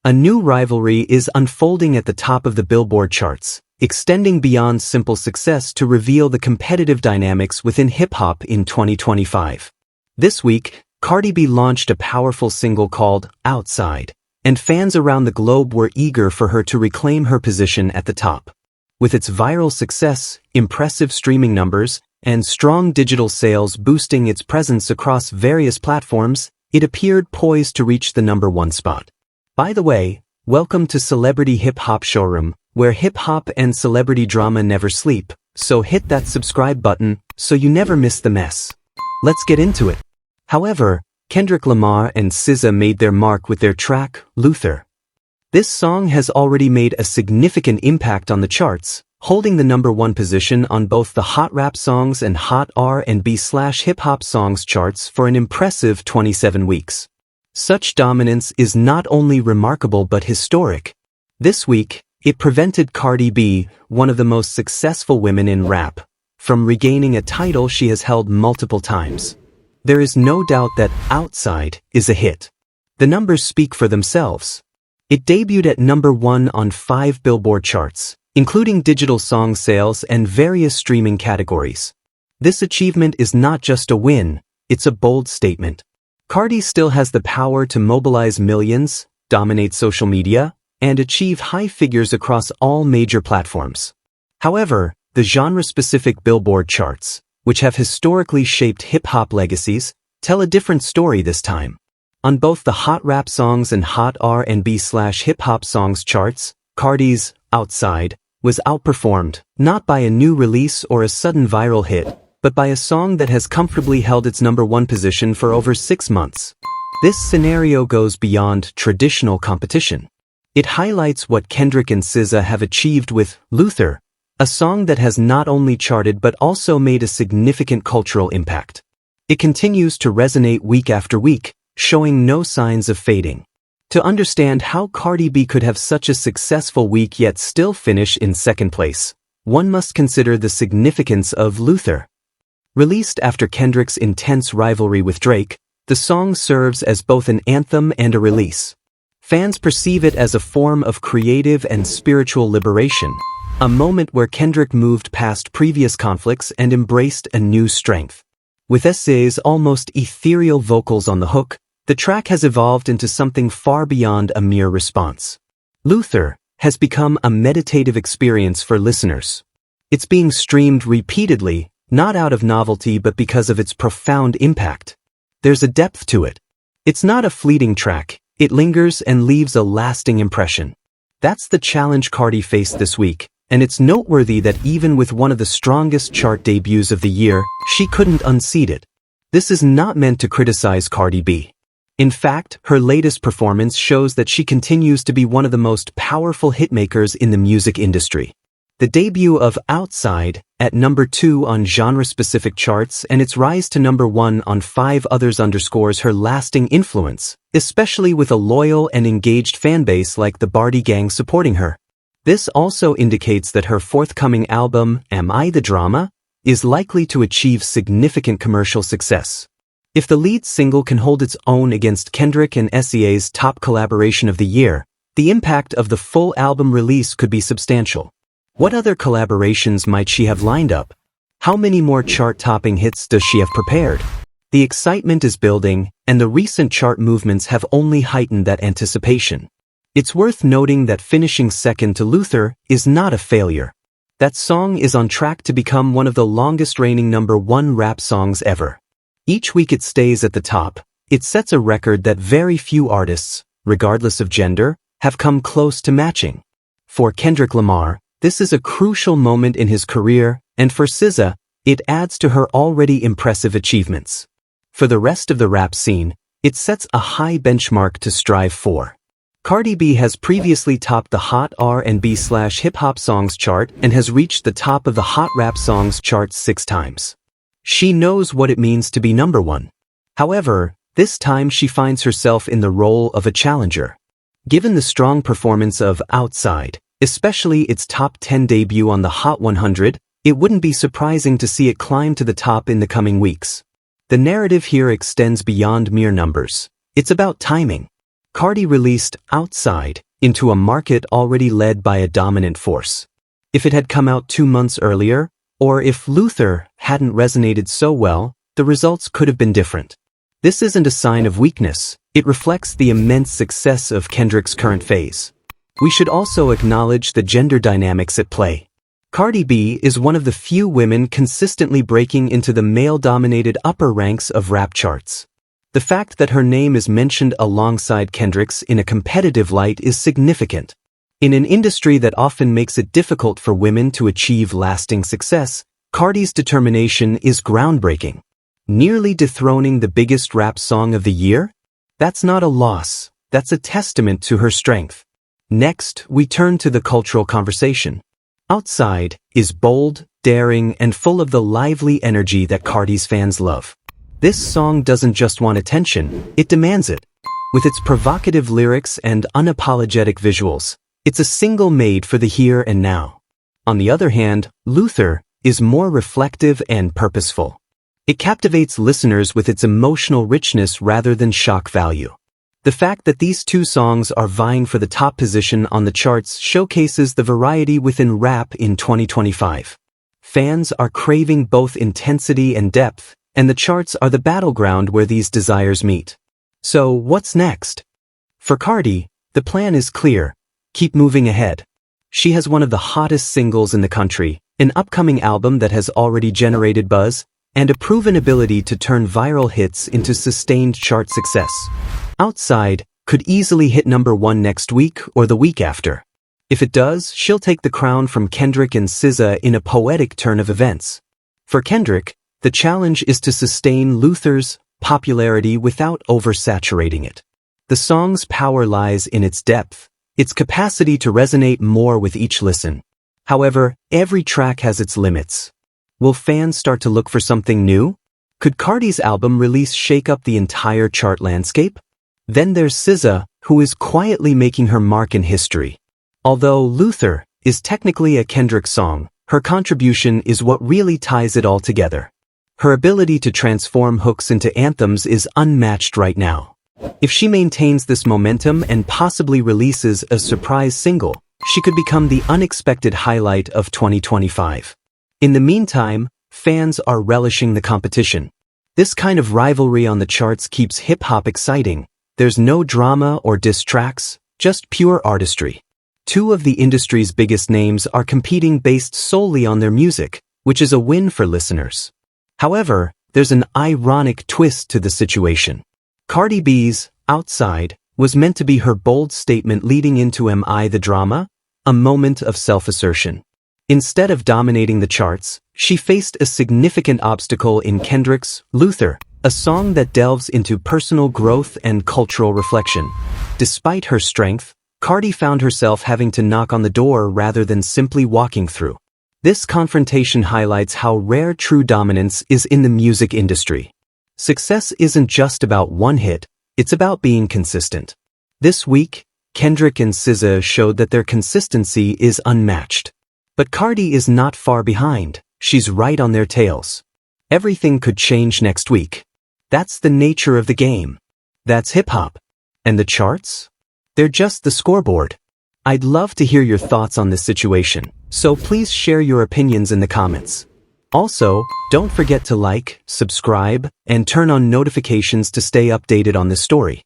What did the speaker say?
A new rivalry is unfolding at the top of the Billboard charts, extending beyond simple success to reveal the competitive dynamics within hip-hop in 2025. This week, Cardi B launched a powerful single called Outside, and fans around the globe were eager for her to reclaim her position at the top. With its viral success, impressive streaming numbers, and strong digital sales boosting its presence across various platforms, it appeared poised to reach the #1 spot. By the way, welcome to Celebrity Hip Hop Showroom, where hip hop and celebrity drama never sleep, so hit that subscribe button so you never miss the mess. Let's get into it. However, Kendrick Lamar and SZA made their mark with their track, Luther. This song has already made a significant impact on the charts, holding the #1 position on both the Hot Rap Songs and Hot R&B/Hip Hop Songs charts for an impressive 27 weeks. Such dominance is not only remarkable but historic. This week, it prevented Cardi B, one of the most successful women in rap, from regaining a title she has held multiple times. There is no doubt that Outside is a hit. The numbers speak for themselves. It debuted at #1 on 5 Billboard charts, including digital song sales and various streaming categories. This achievement is not just a win, it's a bold statement. Cardi still has the power to mobilize millions, dominate social media, and achieve high figures across all major platforms. However, the genre-specific Billboard charts, which have historically shaped hip-hop legacies, tell a different story this time. On both the Hot Rap Songs and Hot R&B/Hip Hop Songs charts, Cardi's Outside was outperformed, not by a new release or a sudden viral hit, but by a song that has comfortably held its #1 position for over 6 months. This scenario goes beyond traditional competition. It highlights what Kendrick and SZA have achieved with Luther, a song that has not only charted but also made a significant cultural impact. It continues to resonate week after week, showing no signs of fading. To understand how Cardi B could have such a successful week yet still finish in second place, one must consider the significance of Luther. Released after Kendrick's intense rivalry with Drake, the song serves as both an anthem and a release. Fans perceive it as a form of creative and spiritual liberation, a moment where Kendrick moved past previous conflicts and embraced a new strength. With SZA's almost ethereal vocals on the hook, the track has evolved into something far beyond a mere response. Luther has become a meditative experience for listeners. It's being streamed repeatedly, not out of novelty but because of its profound impact. There's a depth to it. It's not a fleeting track, it lingers and leaves a lasting impression. That's the challenge Cardi faced this week, and it's noteworthy that even with one of the strongest chart debuts of the year, she couldn't unseat it. This is not meant to criticize Cardi B. In fact, her latest performance shows that she continues to be one of the most powerful hitmakers in the music industry. The debut of Outside at #2 on genre-specific charts and its rise to #1 on 5 others underscores her lasting influence, especially with a loyal and engaged fanbase like the Bardi Gang supporting her. This also indicates that her forthcoming album, Am I the Drama?, is likely to achieve significant commercial success. If the lead single can hold its own against Kendrick and SZA's top collaboration of the year, the impact of the full album release could be substantial. What other collaborations might she have lined up? How many more chart-topping hits does she have prepared? The excitement is building, and the recent chart movements have only heightened that anticipation. It's worth noting that finishing second to Luther is not a failure. That song is on track to become one of the longest-reigning #1 rap songs ever. Each week it stays at the top. It sets a record that very few artists, regardless of gender, have come close to matching. For Kendrick Lamar, this is a crucial moment in his career, and for SZA, it adds to her already impressive achievements. For the rest of the rap scene, it sets a high benchmark to strive for. Cardi B has previously topped the Hot R&B/Hip Hop Songs chart and has reached the top of the Hot Rap Songs chart 6 times. She knows what it means to be #1. However, this time she finds herself in the role of a challenger. Given the strong performance of Outside, especially its top 10 debut on the Hot 100, it wouldn't be surprising to see it climb to the top in the coming weeks. The narrative here extends beyond mere numbers. It's about timing. Cardi released Outside into a market already led by a dominant force. If it had come out 2 months earlier, or if Luther hadn't resonated so well, the results could have been different. This isn't a sign of weakness, it reflects the immense success of Kendrick's current phase. We should also acknowledge the gender dynamics at play. Cardi B is one of the few women consistently breaking into the male-dominated upper ranks of rap charts. The fact that her name is mentioned alongside Kendrick's in a competitive light is significant. In an industry that often makes it difficult for women to achieve lasting success, Cardi's determination is groundbreaking. Nearly dethroning the biggest rap song of the year? That's not a loss, that's a testament to her strength. Next, we turn to the cultural conversation. Outside is bold, daring, and full of the lively energy that Cardi's fans love. This song doesn't just want attention, it demands it. With its provocative lyrics and unapologetic visuals, it's a single made for the here and now. On the other hand, Luther is more reflective and purposeful. It captivates listeners with its emotional richness rather than shock value. The fact that these two songs are vying for the top position on the charts showcases the variety within rap in 2025. Fans are craving both intensity and depth, and the charts are the battleground where these desires meet. So, what's next? For Cardi, the plan is clear. Keep moving ahead. She has one of the hottest singles in the country, an upcoming album that has already generated buzz, and a proven ability to turn viral hits into sustained chart success. Outside could easily hit #1 next week or the week after. If it does, she'll take the crown from Kendrick and SZA in a poetic turn of events. For Kendrick, the challenge is to sustain Luther's popularity without oversaturating it. The song's power lies in its depth, its capacity to resonate more with each listen. However, every track has its limits. Will fans start to look for something new? Could Cardi's album release shake up the entire chart landscape? Then there's SZA, who is quietly making her mark in history. Although Luther is technically a Kendrick song, her contribution is what really ties it all together. Her ability to transform hooks into anthems is unmatched right now. If she maintains this momentum and possibly releases a surprise single, she could become the unexpected highlight of 2025. In the meantime, fans are relishing the competition. This kind of rivalry on the charts keeps hip-hop exciting. There's no drama or diss tracks, just pure artistry. Two of the industry's biggest names are competing based solely on their music, which is a win for listeners. However, there's an ironic twist to the situation. Cardi B's Outside was meant to be her bold statement leading into Am I the Drama? A moment of self-assertion. Instead of dominating the charts, she faced a significant obstacle in Kendrick's Luther, a song that delves into personal growth and cultural reflection. Despite her strength, Cardi found herself having to knock on the door rather than simply walking through. This confrontation highlights how rare true dominance is in the music industry. Success isn't just about one hit, it's about being consistent. This week, Kendrick and SZA showed that their consistency is unmatched. But Cardi is not far behind, she's right on their tails. Everything could change next week. That's the nature of the game. That's hip-hop. And the charts? They're just the scoreboard. I'd love to hear your thoughts on this situation, so please share your opinions in the comments. Also, don't forget to like, subscribe, and turn on notifications to stay updated on this story.